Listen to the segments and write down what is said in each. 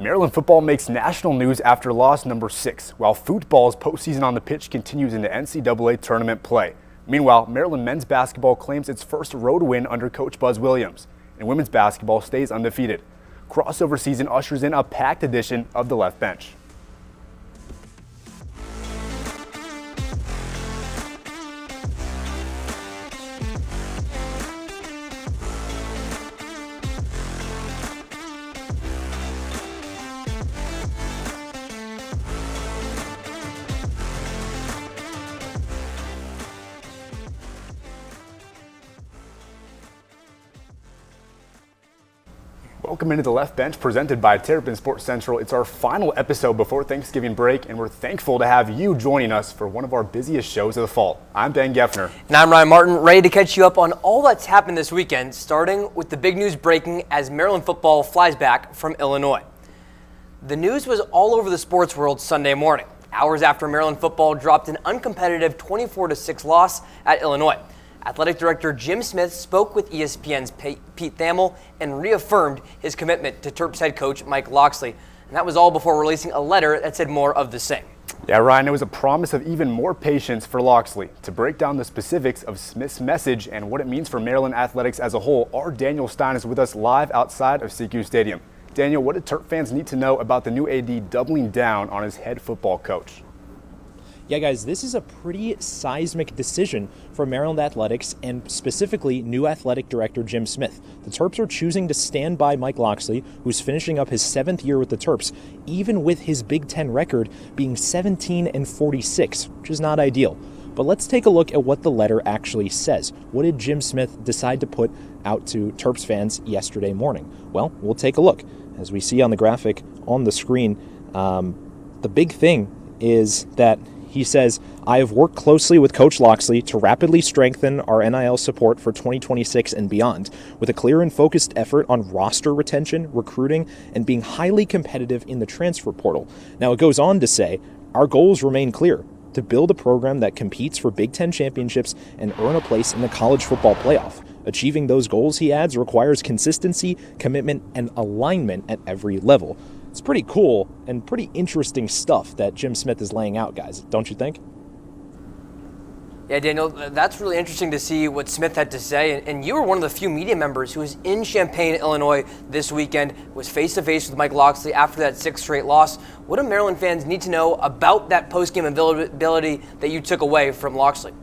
Maryland football makes national news after loss number 6, while football's postseason on the pitch continues into NCAA tournament play. Meanwhile, Maryland men's basketball claims its first road win under Coach Buzz Williams, and women's basketball stays undefeated. Crossover season ushers in a packed edition of the Left Bench. Welcome into the Left Bench, presented by Terrapin Sports Central. It's our final episode before Thanksgiving break, and we're thankful to have you joining us for one of our busiest shows of the fall. I'm Ben Geffner. And I'm Ryan Martin, ready to catch you up on all that's happened this weekend, starting with the big news breaking as Maryland football flies back from Illinois. The news was all over the sports world Sunday morning, hours after Maryland football dropped an uncompetitive 24-6 loss at Illinois. Athletic Director Jim Smith spoke with ESPN's Pete Thamel and reaffirmed his commitment to Terps head coach Mike Locksley. And that was all before releasing a letter that said more of the same. Yeah, Ryan, it was a promise of even more patience for Locksley. To break down the specifics of Smith's message and what it means for Maryland athletics as a whole, our Daniel Stein is with us live outside of CQ Stadium. Daniel, what do Terp fans need to know about the new AD doubling down on his head football coach? Yeah, guys, this is a pretty seismic decision for Maryland athletics and specifically new athletic director Jim Smith. The Terps are choosing to stand by Mike Locksley, who's finishing up his 7th year with the Terps, even with his Big Ten record being 17-46, which is not ideal. But let's take a look at what the letter actually says. What did Jim Smith decide to put out to Terps fans yesterday morning? Well, we'll take a look. As we see on the graphic on the screen, the big thing is that he says, I have worked closely with Coach Locksley to rapidly strengthen our NIL support for 2026 and beyond, with a clear and focused effort on roster retention, recruiting, and being highly competitive in the transfer portal. Now, it goes on to say, our goals remain clear: to build a program that competes for Big Ten championships and earn a place in the college football playoff. Achieving those goals, he adds, requires consistency, commitment, and alignment at every level. It's pretty cool and pretty interesting stuff that Jim Smith is laying out, guys, don't you think? Yeah, Daniel, that's really interesting to see what Smith had to say. And you were one of the few media members who was in Champaign, Illinois this weekend, was face-to-face with Mike Locksley after that 6th straight loss. What do Maryland fans need to know about that post-game availability that you took away from Locksley?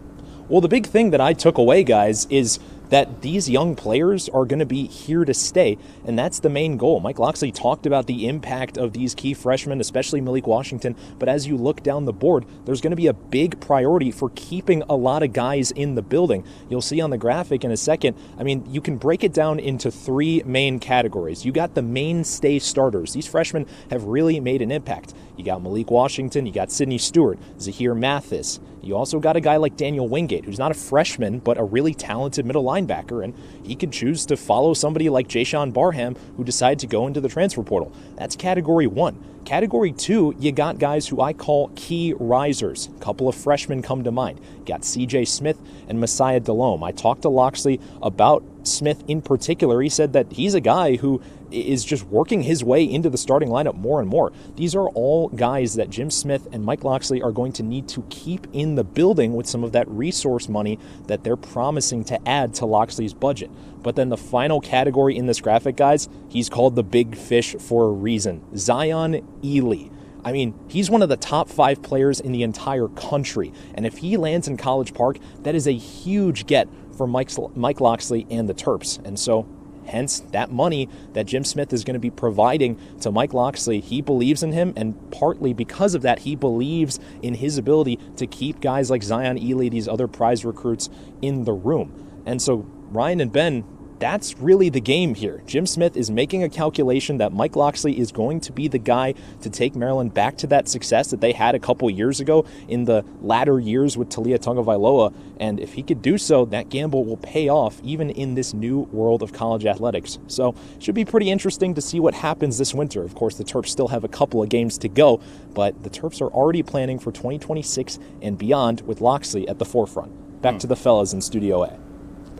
Well, the big thing that I took away, guys, is that these young players are going to be here to stay, and that's the main goal. Mike Locksley talked about the impact of these key freshmen, especially Malik Washington, but as you look down the board, there's going to be a big priority for keeping a lot of guys in the building. You'll see on the graphic in a second, I mean, you can break it down into 3 main categories. You got the mainstay starters. These freshmen have really made an impact. You got Malik Washington, you got Sidney Stewart, Zahir Mathis. You also got a guy like Daniel Wingate, who's not a freshman, but a really talented middle linebacker, and he could choose to follow somebody like Jayshawn Barham, who decided to go into the transfer portal. That's category 1. Category 2, you got guys who I call key risers. A couple of freshmen come to mind. You got CJ Smith and Messiah Delhomme. I talked to Locksley about Smith in particular. He said that he's a guy who is just working his way into the starting lineup more and more. These are all guys that Jim Smith and Mike Locksley are going to need to keep in the building with some of that resource money that they're promising to add to Locksley's budget. But then the final category in this graphic, guys, he's called the big fish for a reason. Zion Ely. I mean, he's one of the top 5 players in the entire country. And if he lands in College Park, that is a huge get for Mike Locksley and the Terps. And so, hence, that money that Jim Smith is going to be providing to Mike Locksley, he believes in him, and partly because of that, he believes in his ability to keep guys like Zion Ely, these other prize recruits, in the room. And so, Ryan and Ben, that's really the game here. Jim Smith is making a calculation that Mike Locksley is going to be the guy to take Maryland back to that success that they had a couple years ago in the latter years with Talia Tagovailoa. And if he could do so, that gamble will pay off even in this new world of college athletics. So it should be pretty interesting to see what happens this winter. Of course, the Terps still have a couple of games to go, but the Terps are already planning for 2026 and beyond with Locksley at the forefront. Back to the fellas in Studio A.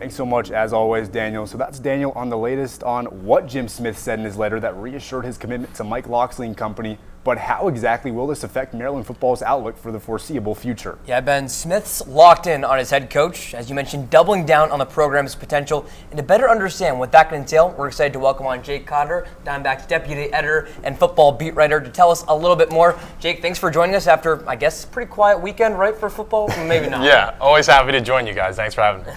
Thanks so much, as always, Daniel. So that's Daniel on the latest on what Jim Smith said in his letter that reassured his commitment to Mike Locksley and company. But how exactly will this affect Maryland football's outlook for the foreseeable future? Yeah, Ben, Smith's locked in on his head coach, as you mentioned, doubling down on the program's potential. And to better understand what that can entail, we're excited to welcome on Jake Cotter, Diamondbacks deputy editor and football beat writer, to tell us a little bit more. Jake, thanks for joining us after, I guess, a pretty quiet weekend, right, for football? Maybe not. Yeah, always happy to join you guys. Thanks for having me.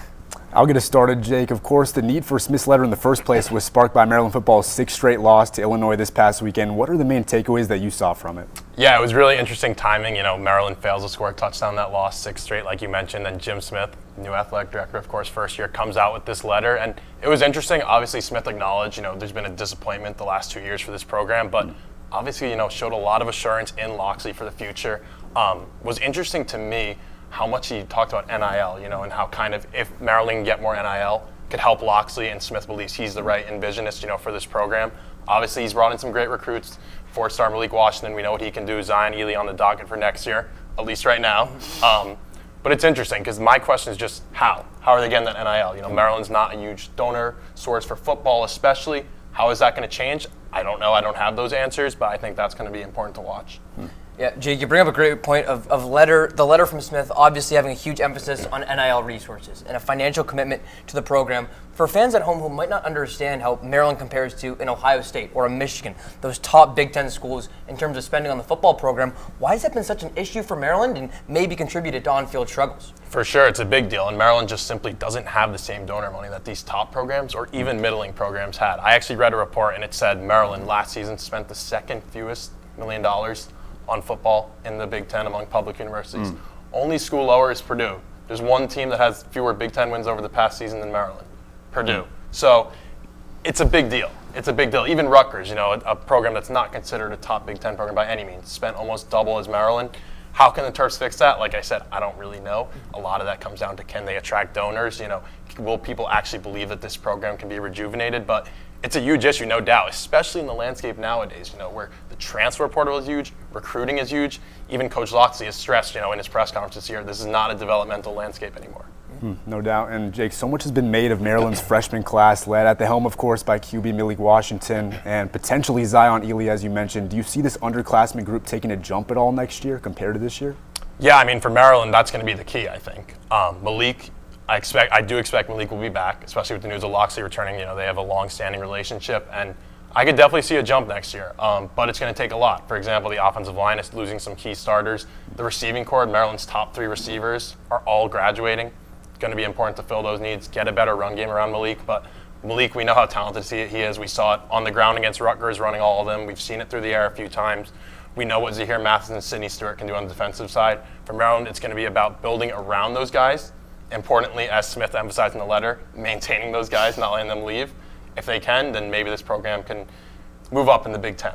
I'll get us started, Jake. Of course, the need for Smith's letter in the first place was sparked by Maryland football's 6th straight loss to Illinois this past weekend. What are the main takeaways that you saw from it? Yeah, it was really interesting timing. You know, Maryland fails to score a touchdown that loss, 6th straight, like you mentioned. Then Jim Smith, new athletic director, of course, first year, comes out with this letter. And it was interesting. Obviously, Smith acknowledged, there's been a disappointment the last 2 years for this program, but obviously, showed a lot of assurance in Locksley for the future. Was interesting to me how much he talked about NIL, and how kind of if Maryland can get more NIL, could help Locksley, and Smith believes he's the right envisionist, for this program. Obviously, he's brought in some great recruits. 4-star Malik Washington, we know what he can do. Zion Ely on the docket for next year, at least right now. But it's interesting because my question is just how? How are they getting that NIL? Maryland's not a huge donor source for football especially. How is that going to change? I don't know. I don't have those answers, but I think that's going to be important to watch. Yeah, Jake, you bring up a great point of the letter from Smith obviously having a huge emphasis on NIL resources and a financial commitment to the program. For fans at home who might not understand how Maryland compares to an Ohio State or a Michigan, those top Big Ten schools in terms of spending on the football program, why has that been such an issue for Maryland and maybe contributed to on-field struggles? For sure, it's a big deal, and Maryland just simply doesn't have the same donor money that these top programs or even middling programs had. I actually read a report, and it said Maryland last season spent the second fewest $1 million on football in the Big Ten among public universities. Only school lower is Purdue. There's one team that has fewer Big Ten wins over the past season than Maryland, Purdue. So it's a big deal. It's a big deal. Even Rutgers, a program that's not considered a top Big Ten program by any means, spent almost double as Maryland. How can the Terps fix that? Like I said, I don't really know. A lot of that comes down to can they attract donors? Will people actually believe that this program can be rejuvenated? But it's a huge issue, no doubt, especially in the landscape nowadays, where the transfer portal is huge, recruiting is huge. Even Coach Locksley has stressed, in his press conference this year, this is not a developmental landscape anymore. No doubt. And Jake, so much has been made of Maryland's freshman class, led at the helm, of course, by QB Malik Washington and potentially Zion Ely, as you mentioned. Do you see this underclassmen group taking a jump at all next year compared to this year? Yeah, for Maryland, that's going to be the key, I think. Malik, I do expect Malik will be back, especially with the news of Locksley returning. They have a long-standing relationship, and I could definitely see a jump next year, but it's going to take a lot. For example, the offensive line is losing some key starters. The receiving corps, Maryland's top 3 receivers, are all graduating. It's going to be important to fill those needs, get a better run game around Malik. But Malik, we know how talented he is. We saw it on the ground against Rutgers, running all of them. We've seen it through the air a few times. We know what Zahir Mathis and Sidney Stewart can do on the defensive side. For Maryland, it's going to be about building around those guys. Importantly, as Smith emphasized in the letter, maintaining those guys, not letting them leave. If they can, then maybe this program can move up in the Big Ten.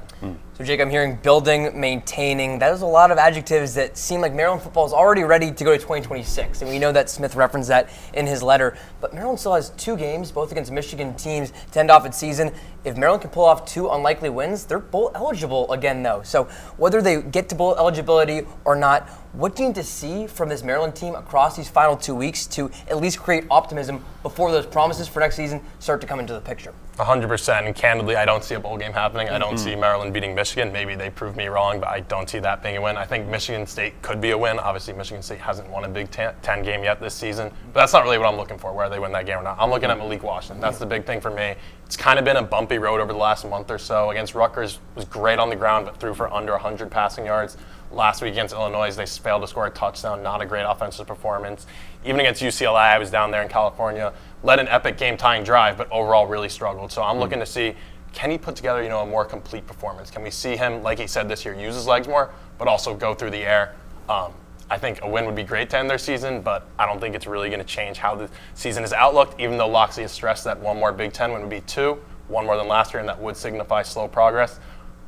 So, Jake, I'm hearing building, maintaining. That is a lot of adjectives that seem like Maryland football is already ready to go to 2026. And we know that Smith referenced that in his letter. But Maryland still has 2 games, both against Michigan teams, to end off its season. If Maryland can pull off 2 unlikely wins, they're bowl eligible again, though. So whether they get to bowl eligibility or not, what do you need to see from this Maryland team across these final 2 weeks to at least create optimism before those promises for next season start to come into the picture? 100%. And candidly, I don't see a bowl game happening. I don't see Maryland beating Michigan. Maybe they prove me wrong, but I don't see that being a win. I think Michigan State could be a win. Obviously, Michigan State hasn't won a Big Ten game yet this season. But that's not really what I'm looking for, whether they win that game or not. I'm looking at Malik Washington. That's the big thing for me. It's kind of been a bumpy road over the last month or so. Against Rutgers, was great on the ground, but threw for under 100 passing yards. Last week against Illinois, they failed to score a touchdown. Not a great offensive performance. Even against UCLA, I was down there in California, led an epic game-tying drive, but overall really struggled. So I'm looking to see, can he put together, a more complete performance? Can we see him, like he said this year, use his legs more, but also go through the air? I think a win would be great to end their season, but I don't think it's really going to change how the season is outlooked, even though Locksley has stressed that one more Big Ten win would be 2, one more than last year, and that would signify slow progress.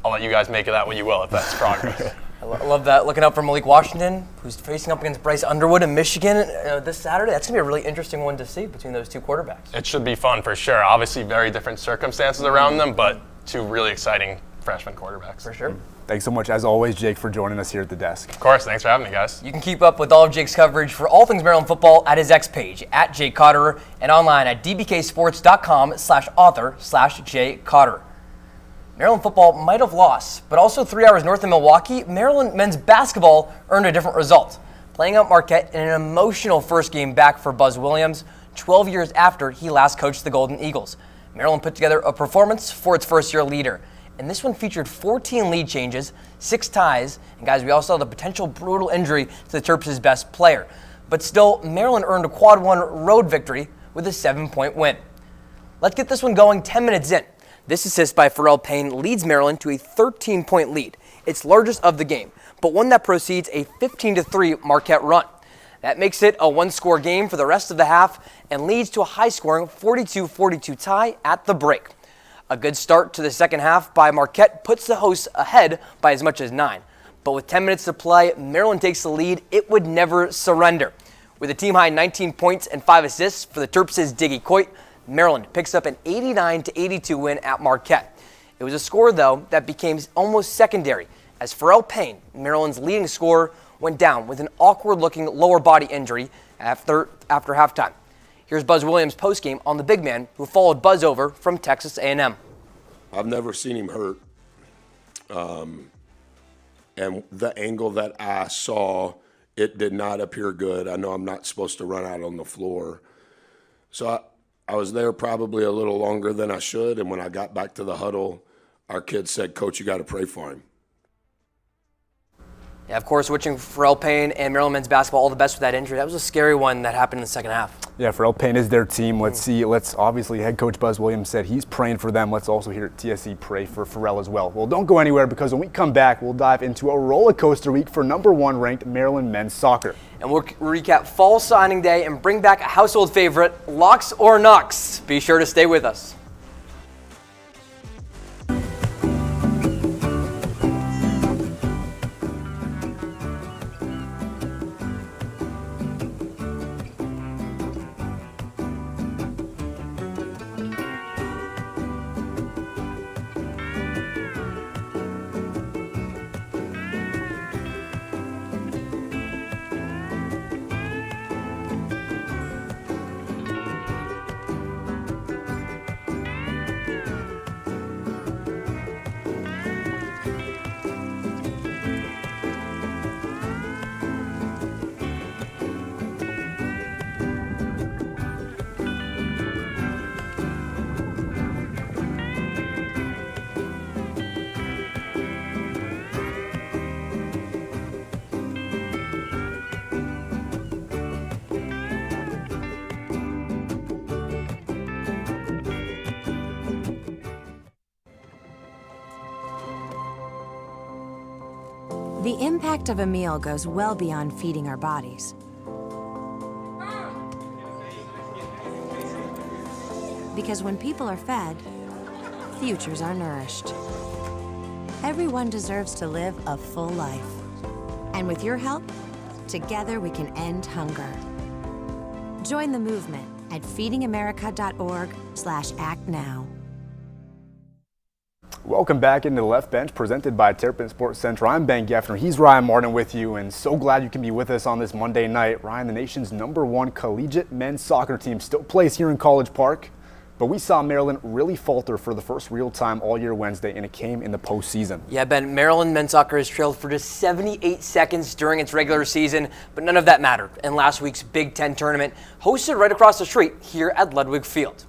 I'll let you guys make of that what you will if that's progress. I love that. Looking out for Malik Washington, who's facing up against Bryce Underwood in Michigan this Saturday. That's going to be a really interesting one to see between those 2 quarterbacks. It should be fun for sure. Obviously, very different circumstances around them, but 2 really exciting freshman quarterbacks. For sure. Thanks so much, as always, Jake, for joining us here at the desk. Of course, thanks for having me, guys. You can keep up with all of Jake's coverage for all things Maryland football at his X page, at Jake Cotterer, and online at dbksports.com/author/Jake Cotterer. Maryland football might have lost, but also 3 hours north of Milwaukee, Maryland men's basketball earned a different result, playing out Marquette in an emotional first game back for Buzz Williams, 12 years after he last coached the Golden Eagles. Maryland put together a performance for its first-year leader, and this one featured 14 lead changes, 6 ties, and guys, we also saw the potential brutal injury to the Terps' best player. But still, Maryland earned a quad 1 road victory with a 7-point win. Let's get this one going 10 minutes in. This assist by Pharrell Payne leads Maryland to a 13-point lead, its largest of the game, but one that precedes a 15-3 Marquette run. That makes it a one-score game for the rest of the half and leads to a high-scoring 42-42 tie at the break. A good start to the second half by Marquette puts the hosts ahead by as much as 9. But with 10 minutes to play, Maryland takes the lead. It would never surrender. With a team-high 19 points and 5 assists for the Terps' Diggy Coit, Maryland picks up an 89-82 win at Marquette. It was a score, though, that became almost secondary as Pharrell Payne, Maryland's leading scorer, went down with an awkward-looking lower body injury after halftime. Here's Buzz Williams' postgame on the big man who followed Buzz over from Texas A&M. I've never seen him hurt. And the angle that I saw, it did not appear good. I know I'm not supposed to run out on the floor. So I was there probably a little longer than I should, and when I got back to the huddle, our kids said, "Coach, you got to pray for him." Yeah, of course, wishing Pharrell Payne and Maryland men's basketball all the best with that injury. That was a scary one that happened in the second half. Yeah, Pharrell Payne is their team. Let's obviously, head coach Buzz Williams said he's praying for them. Let's also hear TSC pray for Pharrell as well. Well, don't go anywhere, because when we come back, we'll dive into a roller coaster week for #1 ranked Maryland men's soccer. And we'll recap fall signing day and bring back a household favorite, Locks or Knocks. Be sure to stay with us. The impact of a meal goes well beyond feeding our bodies. Because when people are fed, futures are nourished. Everyone deserves to live a full life. And with your help, together we can end hunger. Join the movement at feedingamerica.org/actnow. Welcome back into the Left Bench, presented by Terrapin Sports Center. I'm Ben Geffner. He's Ryan Martin with you, and so glad you can be with us on this Monday night. Ryan, the nation's #1 collegiate men's soccer team still plays here in College Park, but we saw Maryland really falter for the first real time all year Wednesday, and it came in the postseason. Yeah, Ben, Maryland men's soccer has trailed for just 78 seconds during its regular season, but none of that mattered in last week's Big Ten tournament, hosted right across the street here at Ludwig Field.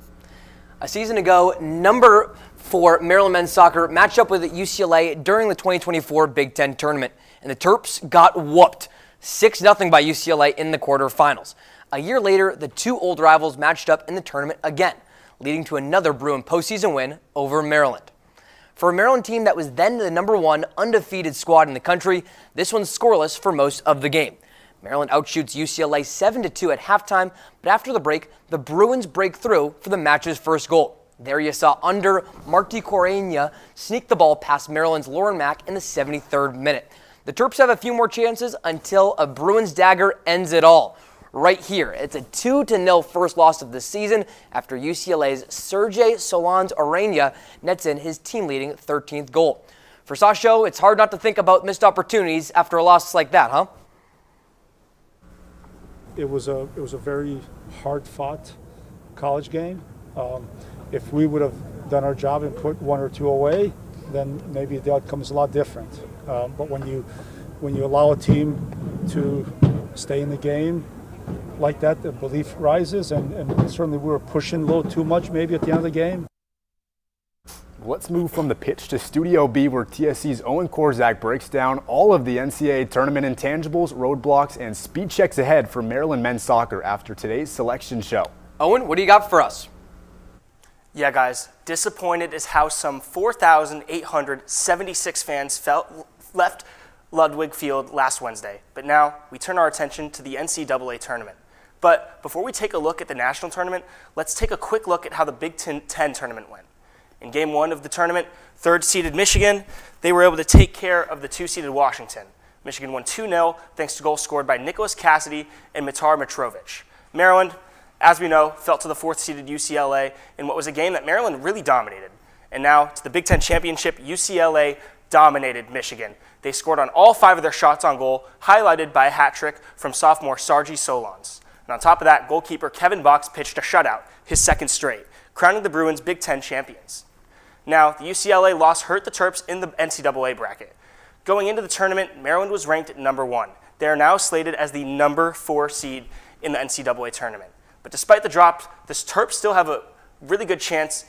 A season ago, number 4 Maryland men's soccer matched up with UCLA during the 2024 Big Ten tournament, and the Terps got whooped 6-0 by UCLA in the quarterfinals. A year later, the two old rivals matched up in the tournament again, leading to another Bruin postseason win over Maryland. For a Maryland team that was then the #1 undefeated squad in the country, this one's scoreless for most of the game. Maryland outshoots UCLA 7-2 at halftime, but after the break, the Bruins break through for the match's first goal. There you saw under Marty Correia sneak the ball past Maryland's Lauren Mack in the 73rd minute. The Terps have a few more chances until a Bruins dagger ends it all. right here. It's a 2-0 first loss of the season after UCLA's Sergey Solans-Arena nets in his team-leading 13th goal. For Sasho, it's hard not to think about missed opportunities after a loss like that, huh? It was a very hard-fought college game. If we would have done our job and put one or two away, then maybe the outcome is a lot different. But when you allow a team to stay in the game like that, the belief rises, and certainly we were pushing a little too much maybe at the end of the game. Let's move from the pitch to Studio B, where TSC's Owen Korzak breaks down all of the NCAA tournament intangibles, roadblocks, and speed checks ahead for Maryland men's soccer after today's selection show. Owen, what do you got for us? Yeah, guys, disappointed is how some 4,876 fans left Ludwig Field last Wednesday. But now we turn our attention to the NCAA tournament. But before we take a look at the national tournament, let's take a quick look at how the Big Ten tournament went. In game 1 of the tournament, third-seeded Michigan, they were able to take care of the 2-seeded Washington. Michigan won 2-0 thanks to goals scored by Nicholas Cassidy and Mitar Mitrovic. Maryland, as we know, fell to the 4th-seeded UCLA in what was a game that Maryland really dominated. And now to the Big Ten championship, UCLA dominated Michigan. They scored on all 5 of their shots on goal, highlighted by a hat trick from sophomore Sergey Solans. And on top of that, goalkeeper Kevin Box pitched a shutout, his 2nd straight, crowning the Bruins Big Ten champions. Now, the UCLA loss hurt the Terps in the NCAA bracket. Going into the tournament, Maryland was ranked at number 1. They are now slated as the number 4 seed in the NCAA tournament. But despite the drop, the Terps still have a really good chance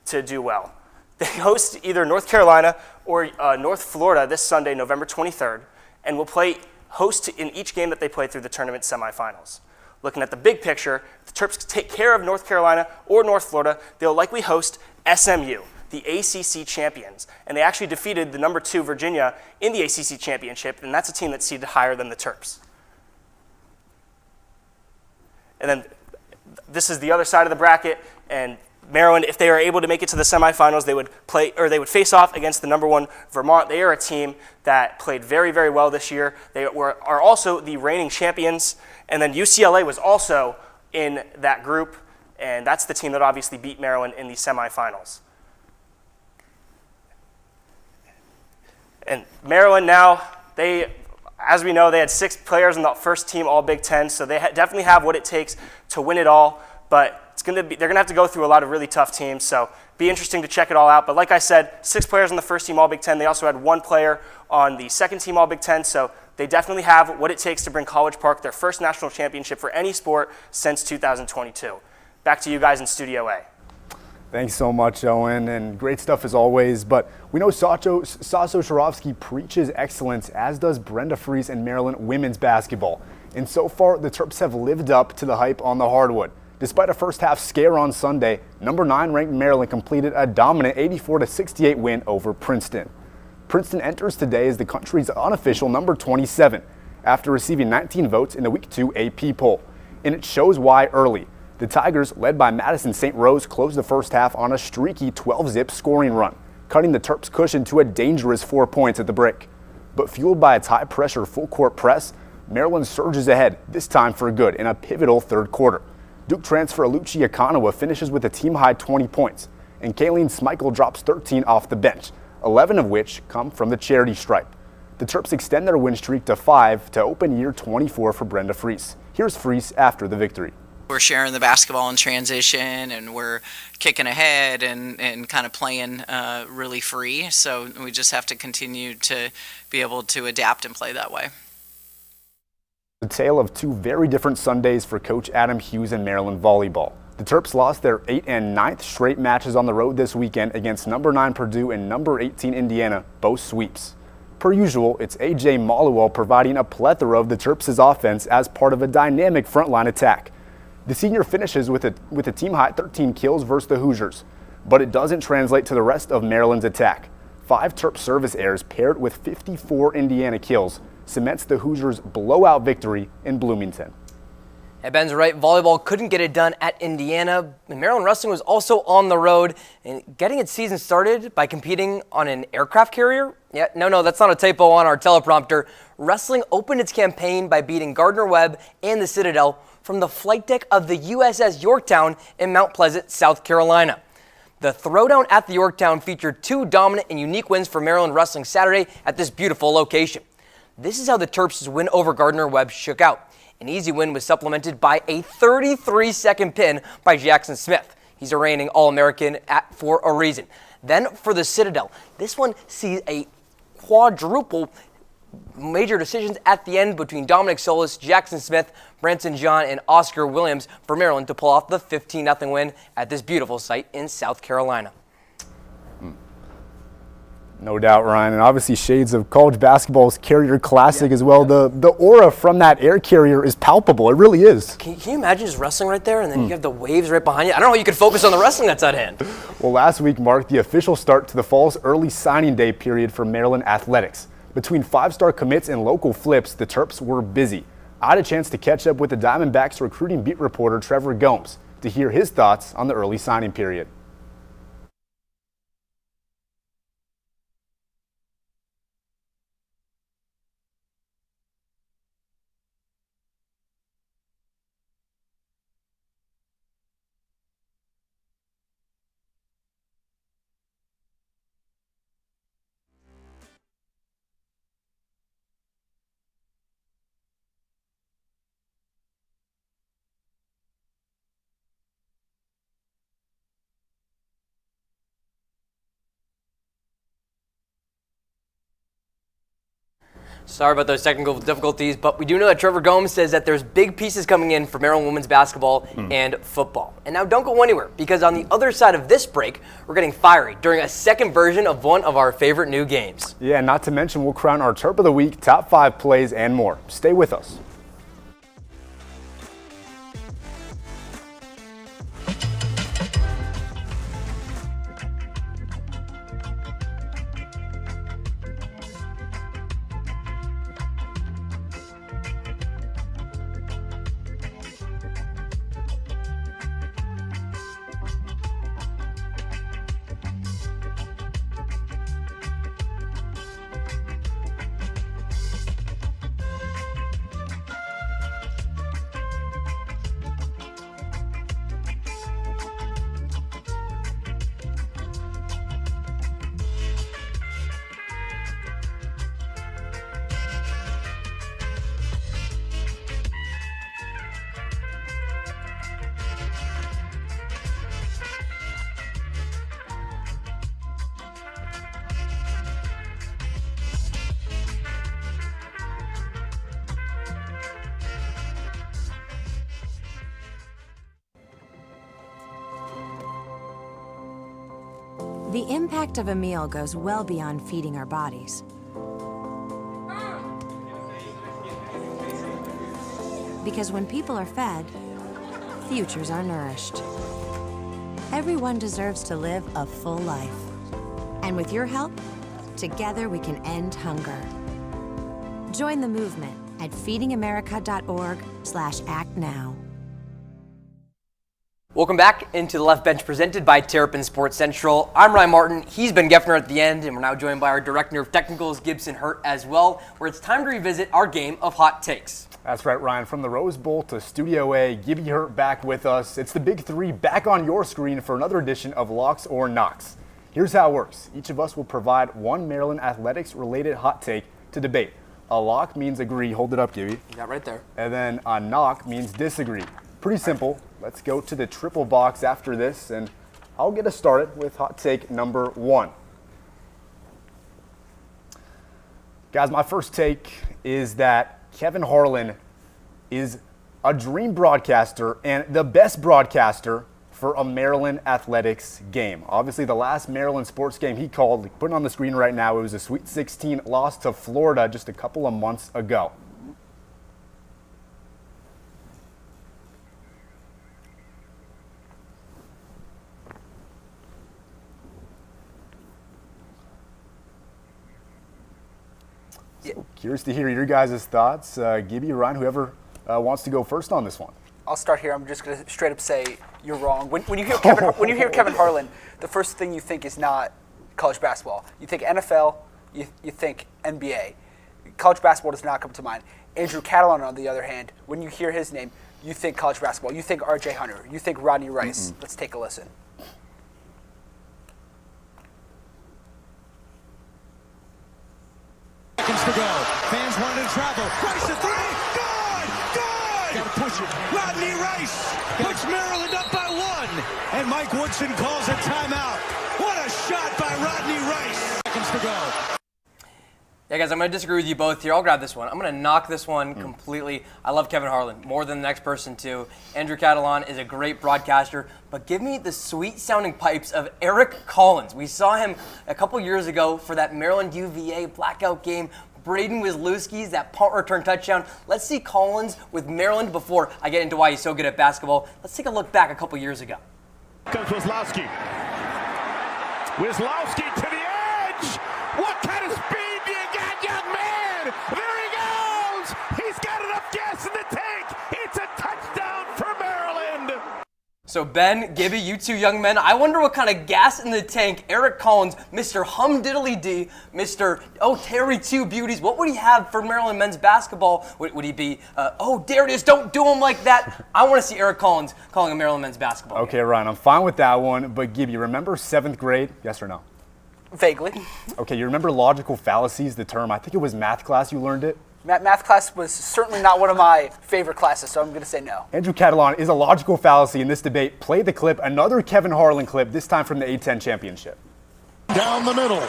to do well. They host either North Carolina or North Florida this Sunday, November 23rd, and will play host in each game that they play through the tournament semifinals. Looking at the big picture, if the Terps take care of North Carolina or North Florida, they'll likely host SMU, the ACC champions. And they actually defeated the number 2 Virginia in the ACC championship, and that's a team that's seeded higher than the Terps. And then this is the other side of the bracket, and Maryland, if they are able to make it to the semifinals, they would face off against the number 1 Vermont. They are a team that played very, very well this year. They are also the reigning champions, and then UCLA was also in that group, and that's the team that obviously beat Maryland in the semifinals. And Maryland now, as we know, they had 6 players in the first team All Big Ten, so they definitely have what it takes to win it all. But they're going to have to go through a lot of really tough teams, so be interesting to check it all out. But like I said, 6 players on the first team All Big Ten. They also had 1 player on the second team All Big Ten, so they definitely have what it takes to bring College Park their first national championship for any sport since 2022. Back to you guys in Studio A. Thanks so much, Owen, and great stuff as always. But we know Saso Sharovsky preaches excellence, as does Brenda Fries and Maryland women's basketball. And so far, the Terps have lived up to the hype on the hardwood. Despite a first-half scare on Sunday, number 9 ranked Maryland completed a dominant 84-68 win over Princeton. Princeton enters today as the country's unofficial number 27 after receiving 19 votes in the Week 2 AP poll. And it shows why early. The Tigers, led by Madison St. Rose, closed the first half on a streaky 12-zip scoring run, cutting the Terps' cushion to a dangerous 4 points at the break. But fueled by its high-pressure full-court press, Maryland surges ahead, this time for good, in a pivotal third quarter. Duke transfer Aluchi Akanawa finishes with a team-high 20 points, and Kayleen Smichael drops 13 off the bench, 11 of which come from the charity stripe. The Terps extend their win streak to 5 to open year 24 for Brenda Fries. Here's Fries after the victory. We're sharing the basketball in transition, and we're kicking ahead and kind of playing really free. So we just have to continue to be able to adapt and play that way. The tale of 2 very different Sundays for Coach Adam Hughes and Maryland volleyball. The Terps lost their 8th and 9th straight matches on the road this weekend against number 9 Purdue and number 18 Indiana, both sweeps. Per usual, it's A.J. Maluel providing a plethora of the Terps' offense as part of a dynamic frontline attack. The senior finishes with a team-high 13 kills versus the Hoosiers, but it doesn't translate to the rest of Maryland's attack. 5 Terp service errors paired with 54 Indiana kills cements the Hoosiers' blowout victory in Bloomington. Yeah, Ben's right. Volleyball couldn't get it done at Indiana. And Maryland Wrestling was also on the road and getting its season started by competing on an aircraft carrier. Yeah, no, that's not a typo on our teleprompter. Wrestling opened its campaign by beating Gardner-Webb and the Citadel from the flight deck of the USS Yorktown in Mount Pleasant, South Carolina. The throwdown at the Yorktown featured 2 dominant and unique wins for Maryland wrestling Saturday at this beautiful location. This is how the Terps' win over Gardner-Webb shook out. An easy win was supplemented by a 33-second pin by Jackson Smith. He's a reigning All-American for a reason. Then for the Citadel, this one sees a quadruple major decisions at the end between Dominic Solis, Jackson Smith, Branson John, and Oscar Williams for Maryland to pull off the 15-0 win at this beautiful site in South Carolina. No doubt, Ryan, and obviously shades of college basketball's Carrier Classic as well. The aura from that air carrier is palpable. It really is. Can you imagine just wrestling right there, and then you have the waves right behind you? I don't know how you could focus on the wrestling that's at hand. Well, last week marked the official start to the fall's early signing day period for Maryland athletics. Between 5-star commits and local flips, the Terps were busy. I had a chance to catch up with the Diamondbacks recruiting beat reporter Trevor Gomes to hear his thoughts on the early signing period. Sorry about those technical difficulties, but we do know that Trevor Gomes says that there's big pieces coming in for Maryland women's basketball and football. And now don't go anywhere, because on the other side of this break, we're getting fiery during a second version of one of our favorite new games. Yeah, not to mention we'll crown our Terp of the Week, top 5 plays, and more. Stay with us. The impact of a meal goes well beyond feeding our bodies. Because when people are fed, futures are nourished. Everyone deserves to live a full life. And with your help, together we can end hunger. Join the movement at feedingamerica.org/act now. Welcome back into the Left Bench presented by Terrapin Sports Central. I'm Ryan Martin. He's Ben Geffner at the end, and we're now joined by our Director of Technicals, Gibson Hurt, as well, where it's time to revisit our game of hot takes. That's right, Ryan. From the Rose Bowl to Studio A, Gibby Hurt back with us. It's the Big Three back on your screen for another edition of Locks or Knocks. Here's how it works. Each of us will provide one Maryland athletics-related hot take to debate. A lock means agree. Hold it up, Gibby. You got right there. And then a knock means disagree. Pretty simple. Let's go to the triple box after this, and I'll get us started with hot take number 1. Guys, my first take is that Kevin Harlan is a dream broadcaster and the best broadcaster for a Maryland athletics game. Obviously, the last Maryland sports game he called, putting on the screen right now, it was a Sweet 16 loss to Florida just a couple of months ago. Curious to hear your guys' thoughts. Gibby, Ryan, whoever wants to go first on this one. I'll start here. I'm just going to straight up say you're wrong. When you hear Kevin Harlan, the first thing you think is not college basketball. You think NFL, you think NBA. College basketball does not come to mind. Andrew Catalon, on the other hand, when you hear his name, you think college basketball. You think R.J. Hunter. You think Rodney Rice. Let's take a listen. Seconds to go. Fans wanted to travel. Rice at three. Good! Good! Gotta push it. Rodney Rice puts Maryland up by 1. And Mike Woodson calls a timeout. What a shot by Rodney Rice. Seconds to go. Yeah, guys, I'm going to disagree with you both here. I'll grab this one. I'm going to knock this one completely. I love Kevin Harlan more than the next person, too. Andrew Catalan is a great broadcaster, but give me the sweet-sounding pipes of Eric Collins. We saw him a couple years ago for that Maryland UVA blackout game. Braden Wisniewski's that punt return touchdown. Let's see Collins with Maryland before I get into why he's so good at basketball. Let's take a look back a couple years ago. Comes Wisniewski. Wisniewski to the edge. What kind of speed do you got, young man? There he goes. He's got enough gas in the tank. It's a touchdown for Maryland. So Ben, Gibby, you two young men, I wonder what kind of gas in the tank Eric Collins, Mr. Humdiddly-D, Mr. Terry Two Beauties, what would he have for Maryland men's basketball? Would he be, there it is, don't do him like that? I want to see Eric Collins calling a Maryland men's basketball game. Okay, Ryan, I'm fine with that one, but Gibby, remember 7th grade? Yes or no? Vaguely. Okay, you remember logical fallacies, the term? I think it was math class you learned it. Math class was certainly not one of my favorite classes, so I'm going to say no. Andrew Catalan is a logical fallacy in this debate. Play the clip, another Kevin Harlan clip, this time from the A-10 championship. Down the middle,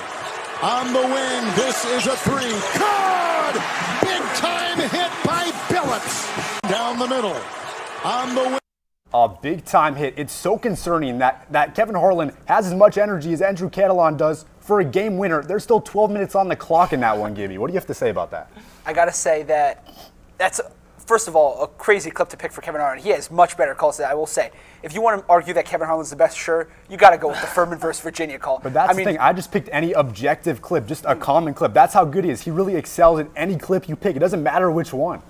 on the wing, this is a 3. Good! Big time hit by Billups. Down the middle, on the wing. A big-time hit. It's so concerning that Kevin Harlan has as much energy as Andrew Catalan does for a game winner. There's still 12 minutes on the clock in that one, Gibby. What do you have to say about that? I got to say that's, first of all, a crazy clip to pick for Kevin Harlan. He has much better calls than I will say. If you want to argue that Kevin Harlan's the best, sure, you got to go with the Furman versus Virginia call. But that's the thing. I just picked any objective clip, just a common clip. That's how good he is. He really excels in any clip you pick. It doesn't matter which one.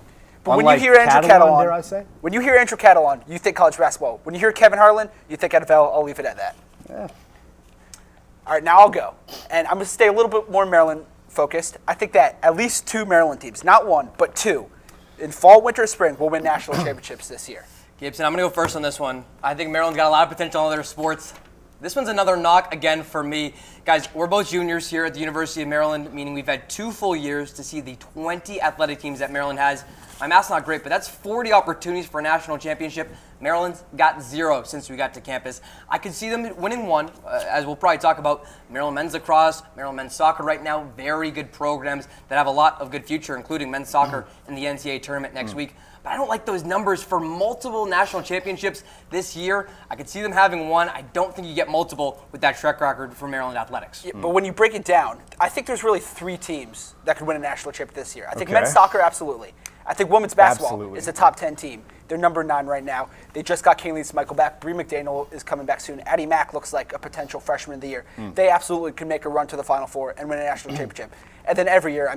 But when you hear Andrew Catalan, you think college basketball. When you hear Kevin Harlan, you think NFL. I'll leave it at that. Yeah. All right, now I'll go. And I'm going to stay a little bit more Maryland focused. I think that at least 2 Maryland teams, not 1, but 2, in fall, winter, spring, will win national championships this year. Gibson, I'm going to go first on this one. I think Maryland's got a lot of potential in other sports. This one's another knock again for me. Guys, we're both juniors here at the University of Maryland, meaning we've had 2 full years to see the 20 athletic teams that Maryland has. My math's not great, but that's 40 opportunities for a national championship. Maryland's got 0 since we got to campus. I could see them winning 1, as we'll probably talk about. Maryland men's lacrosse, Maryland men's soccer right now, very good programs that have a lot of good future, including men's soccer in the NCAA tournament next week. But I don't like those numbers for multiple national championships this year. I could see them having 1. I don't think you get multiple with that track record for Maryland athletics. Yeah, but when you break it down, I think there's really 3 teams that could win a national championship this year. I think men's soccer, absolutely. I think women's basketball is a top 10 team. They're number 9 right now. They just got Kaylee Smichael back. Bree McDaniel is coming back soon. Addie Mack looks like a potential freshman of the year. They absolutely can make a run to the Final Four and win a national championship. And then every year,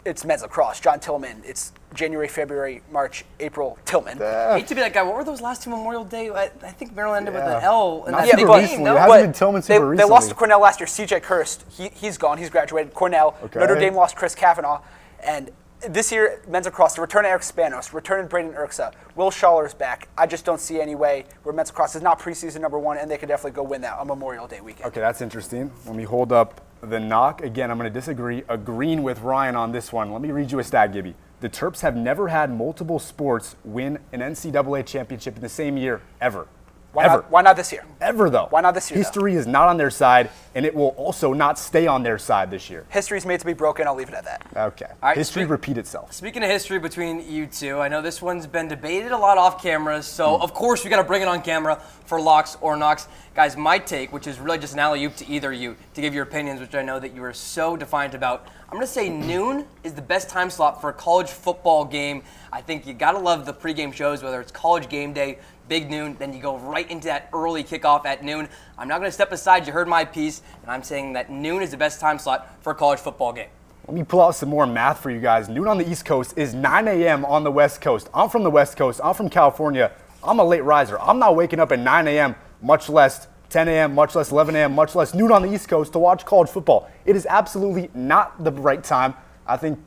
it's men's lacrosse. John Tillman. It's January, February, March, April, Tillman. I hate to be that guy. What were those last 2 Memorial Day? I think Maryland ended with an L in that big game. Recently. It hasn't been Tillman super recently. They lost to Cornell last year. CJ Kirst, he's gone. He's graduated. Cornell. Okay. Notre Dame lost Chris Kavanaugh. And this year, men's lacrosse, the return of Eric Spanos, return of Braden Erksa, Will Schalller's back. I just don't see any way where men's lacrosse is not preseason number 1, and they could definitely go win that on Memorial Day weekend. Okay, that's interesting. Let me hold up the knock. Again, I'm going to disagree, agreeing with Ryan on this one. Let me read you a stat, Gibby. The Terps have never had multiple sports win an NCAA championship in the same year, ever. Why not this year? Ever, though. Why not this year, History is not on their side, and it will also not stay on their side this year. History's made to be broken. I'll leave it at that. Okay. All right, History repeat itself. Speaking of history between you two, I know this one's been debated a lot off camera, so of course we got to bring it on camera for locks or knocks. Guys, my take, which is really just an alley-oop to either of you to give your opinions, which I know that you are so defiant about. I'm going to say noon is the best time slot for a college football game. I think you got to love the pregame shows, whether it's College Game Day, Big Noon, then you go right into that early kickoff at noon. I'm not going to step aside. You heard my piece, and I'm saying that noon is the best time slot for a college football game. Let me pull out some more math for you guys. Noon on the East Coast is 9 a.m. on the West Coast. I'm from the West Coast. I'm from California. I'm a late riser. I'm not waking up at 9 a.m., much less 10 a.m., much less 11 a.m., much less noon on the East Coast to watch college football. It is absolutely not the right time. I think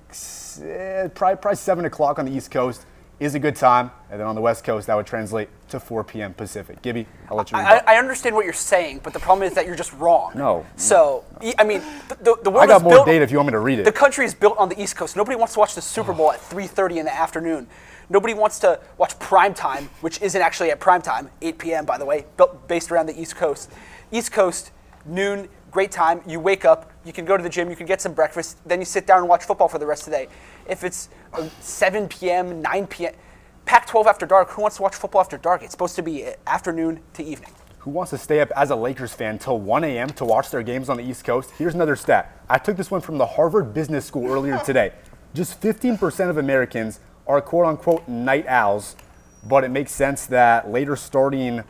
probably 7 o'clock on the East Coast is a good time. And then on the West Coast, that would translate to 4 p.m. Pacific. Gibby, I'll let you read I understand what you're saying, but the problem is that you're just wrong. No. So, I mean, the world I got is more built, data if you want me to read it. The country is built on the East Coast. Nobody wants to watch the Super Bowl at 3:30 in the afternoon. Nobody wants to watch prime time, which isn't actually at prime time, 8 p.m., by the way, based around the East Coast. East Coast, noon, great time. You wake up, you can go to the gym, you can get some breakfast, then you sit down and watch football for the rest of the day. If it's 7 p.m., 9 p.m., Pac-12 after dark, who wants to watch football after dark? It's supposed to be afternoon to evening. Who wants to stay up as a Lakers fan till 1 a.m. to watch their games on the East Coast? Here's another stat. I took this one from the Harvard Business School earlier today. Just 15% of Americans are quote-unquote night owls, but it makes sense that later starting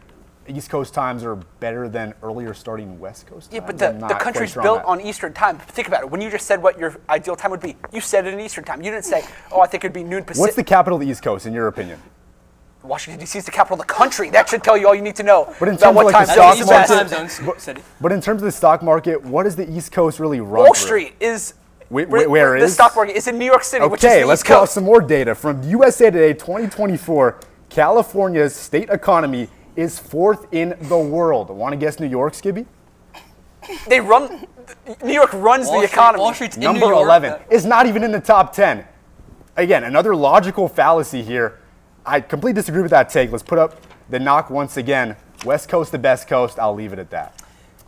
East Coast times are better than earlier starting West Coast times. Yeah, but the country's built on Eastern time. Think about it. When you just said what your ideal time would be, you said it in Eastern time. You didn't say, oh, I think it'd be noon Pacific. What's the capital of the East Coast, in your opinion? Washington, D.C. is the capital of the country. That should tell you all you need to know But in about terms what of time like the stock zones market, but in terms of the stock market, what does the East Coast really run Wall through? Street is where the is stock market is in New York City, which is Okay, the let's East pull out Coast. some more data from USA Today 2024. California's state economy is 4th in the world. Want to guess New York, Skibby? They run. New York runs the economy. Wall Street's in Number New York. 11 is not even in the top 10. Again, another logical fallacy here. I completely disagree with that take. Let's put up the knock once again. West Coast, the best coast. I'll leave it at that.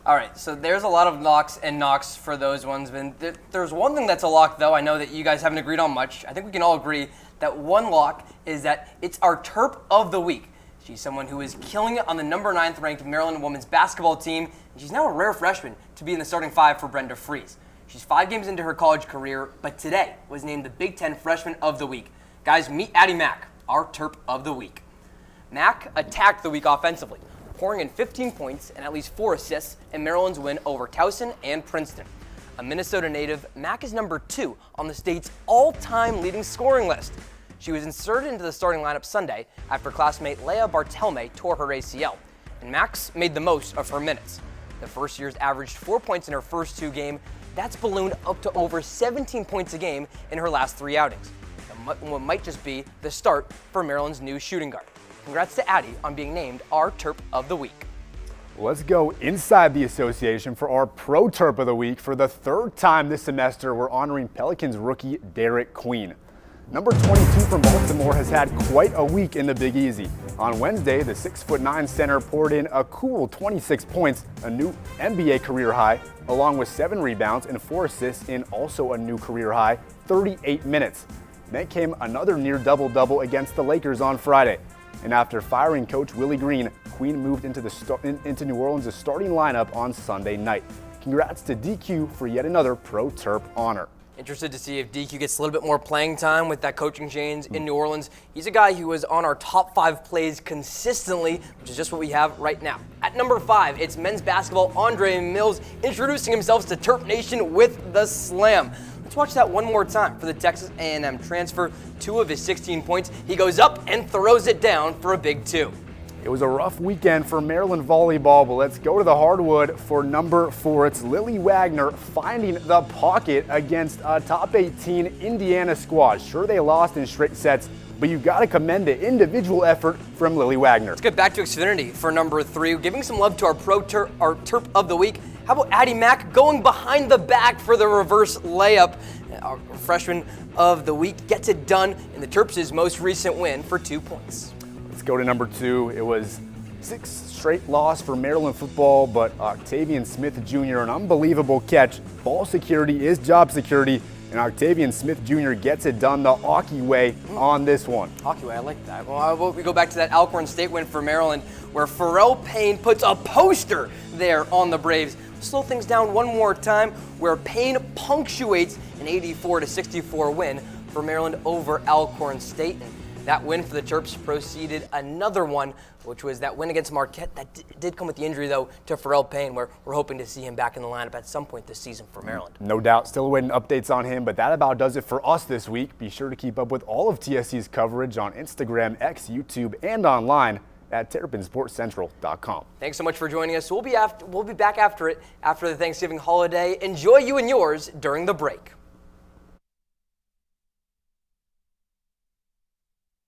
All right, so there's a lot of knocks for those ones. But there's one thing that's a lock, though. I know that you guys haven't agreed on much. I think we can all agree that one lock is that it's our Terp of the Week. She's someone who is killing it on the number 9th ranked Maryland women's basketball team, and she's now a rare freshman to be in the starting 5 for Brenda Fries. She's 5 games into her college career, but today was named the Big Ten Freshman of the Week. Guys, meet Addie Mack, our Terp of the Week. Mack attacked the week offensively, pouring in 15 points and at least 4 assists in Maryland's win over Towson and Princeton. A Minnesota native, Mack is number 2 on the state's all-time leading scoring list. She was inserted into the starting lineup Sunday after classmate Leah Bartelme tore her ACL, and Max made the most of her minutes. The first year's averaged 4 points in her first 2 games. That's ballooned up to over 17 points a game in her last 3 outings. What might just be the start for Maryland's new shooting guard. Congrats to Addie on being named our Terp of the Week. Let's go inside the association for our Pro Terp of the Week. For the 3rd time this semester, we're honoring Pelicans rookie Derek Queen. Number 22 from Baltimore has had quite a week in the Big Easy. On Wednesday, the 6'9" center poured in a cool 26 points, a new NBA career high, along with 7 rebounds and 4 assists in also a new career high, 38 minutes. Then came another near double-double against the Lakers on Friday. And after firing coach Willie Green, Queen moved into New Orleans' starting lineup on Sunday night. Congrats to DQ for yet another Pro Terp honor. Interested to see if DQ gets a little bit more playing time with that coaching change in New Orleans. He's a guy who was on our top 5 plays consistently, which is just what we have right now. At number 5, it's men's basketball Andre Mills introducing himself to Terp Nation with the slam. Let's watch that one more time for the Texas A&M transfer. 2 of his 16 points. He goes up and throws it down for a big 2. It was a rough weekend for Maryland volleyball, but let's go to the hardwood for number 4. It's Lily Wagner finding the pocket against a top 18 Indiana squad. Sure, they lost in straight sets, but you've got to commend the individual effort from Lily Wagner. Let's get back to Xfinity for number 3. Giving some love to our Terp of the Week. How about Addie Mack going behind the back for the reverse layup? Our freshman of the week gets it done in the Terps' most recent win for 2 points. Let's go to number 2. It was 6 straight loss for Maryland football, but Octavian Smith Jr., an unbelievable catch. Ball security is job security, and Octavian Smith Jr. gets it done the Hockey way on this one. Hockey way, I like that. Well, we go back to that Alcorn State win for Maryland, where Pharrell Payne puts a poster there on the Braves. Slow things down one more time, where Payne punctuates an 84-64 win for Maryland over Alcorn State. And that win for the Terps preceded another one, which was that win against Marquette. That did come with the injury, though, to Pharrell Payne, where we're hoping to see him back in the lineup at some point this season for Maryland. No doubt. Still awaiting updates on him, but that about does it for us this week. Be sure to keep up with all of TSC's coverage on Instagram, X, YouTube, and online at TerrapinSportsCentral.com. Thanks so much for joining us. We'll be back after the Thanksgiving holiday. Enjoy you and yours during the break.